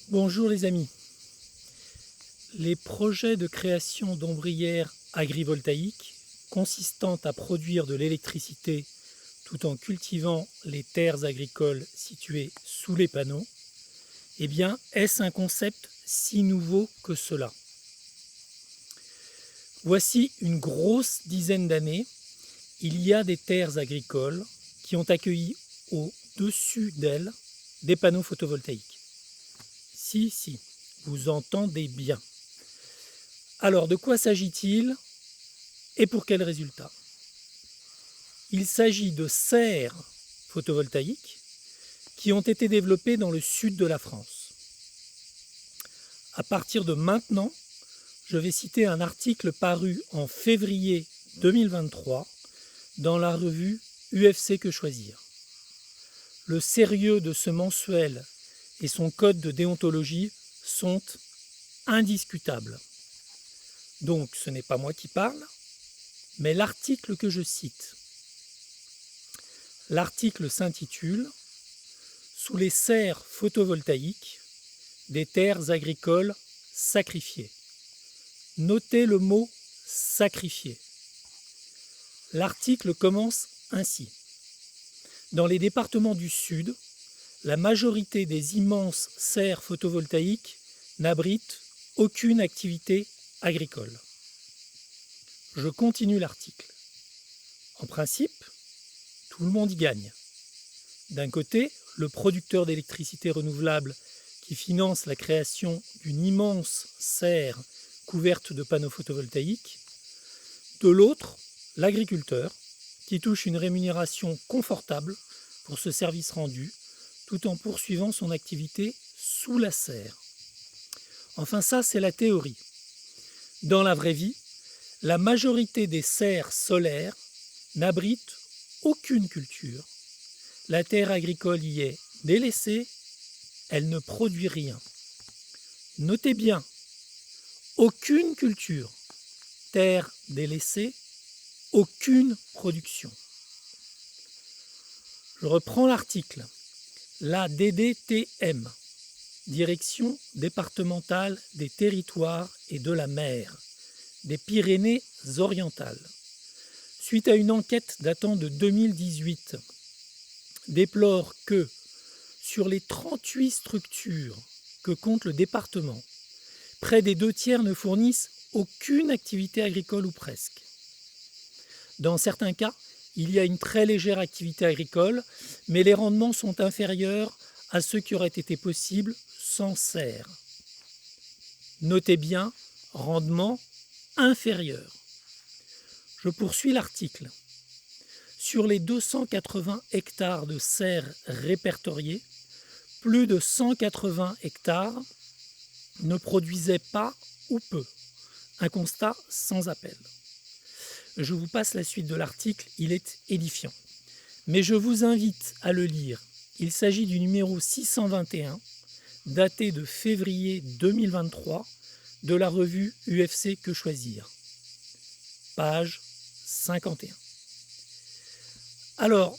Bonjour les amis. Les projets de création d'ombrières agrivoltaïques consistant à produire de l'électricité tout en cultivant les terres agricoles situées sous les panneaux, est-ce un concept si nouveau que cela? Voici une grosse dizaine d'années, il y a des terres agricoles qui ont accueilli au-dessus d'elles des panneaux photovoltaïques. Si, vous entendez bien. Alors, de quoi s'agit-il et pour quel résultat? Il s'agit de serres photovoltaïques qui ont été développées dans le sud de la France. À partir de maintenant, je vais citer un article paru en février 2023 dans la revue UFC Que Choisir. Le sérieux de ce mensuel et son code de déontologie sont indiscutables. Donc ce n'est pas moi qui parle, mais l'article que je cite. L'article s'intitule « Sous les serres photovoltaïques, des terres agricoles sacrifiées ». Notez le mot « sacrifié ». L'article commence ainsi. Dans les départements du Sud, la majorité des immenses serres photovoltaïques n'abritent aucune activité agricole. Je continue l'article. En principe, tout le monde y gagne. D'un côté, le producteur d'électricité renouvelable qui finance la création d'une immense serre couverte de panneaux photovoltaïques. De l'autre, l'agriculteur qui touche une rémunération confortable pour ce service rendu tout en poursuivant son activité sous la serre. Enfin ça, c'est la théorie. Dans la vraie vie, la majorité des serres solaires n'abritent aucune culture. La terre agricole y est délaissée, elle ne produit rien. Notez bien, aucune culture, terre délaissée, aucune production. Je reprends l'article. La DDTM, Direction départementale des territoires et de la mer, des Pyrénées-Orientales, suite à une enquête datant de 2018, déplore que sur les 38 structures que compte le département, près des 2/3 ne fournissent aucune activité agricole ou presque. Dans certains cas, il y a une très légère activité agricole, mais les rendements sont inférieurs à ceux qui auraient été possibles sans serre. Notez bien, rendement inférieur. Je poursuis l'article. Sur les 280 hectares de serres répertoriés, plus de 180 hectares ne produisaient pas ou peu. Un constat sans appel. Je vous passe la suite de l'article, il est édifiant. Mais je vous invite à le lire. Il s'agit du numéro 621, daté de février 2023, de la revue UFC Que Choisir. Page 51. Alors,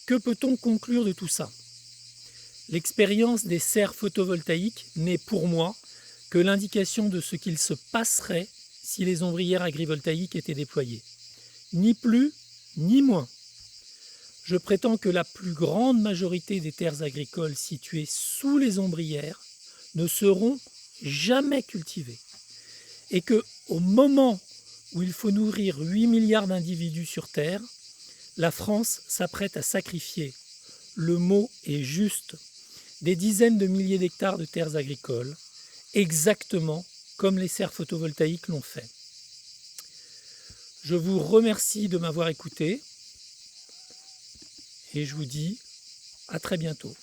que peut-on conclure de tout ça? L'expérience des serres photovoltaïques n'est pour moi que l'indication de ce qu'il se passerait si les ombrières agrivoltaïques étaient déployées. Ni plus, ni moins. Je prétends que la plus grande majorité des terres agricoles situées sous les ombrières ne seront jamais cultivées. Et que, au moment où il faut nourrir 8 milliards d'individus sur Terre, la France s'apprête à sacrifier, le mot est juste, des dizaines de milliers d'hectares de terres agricoles, exactement comme les serres photovoltaïques l'ont fait. Je vous remercie de m'avoir écouté et je vous dis à très bientôt.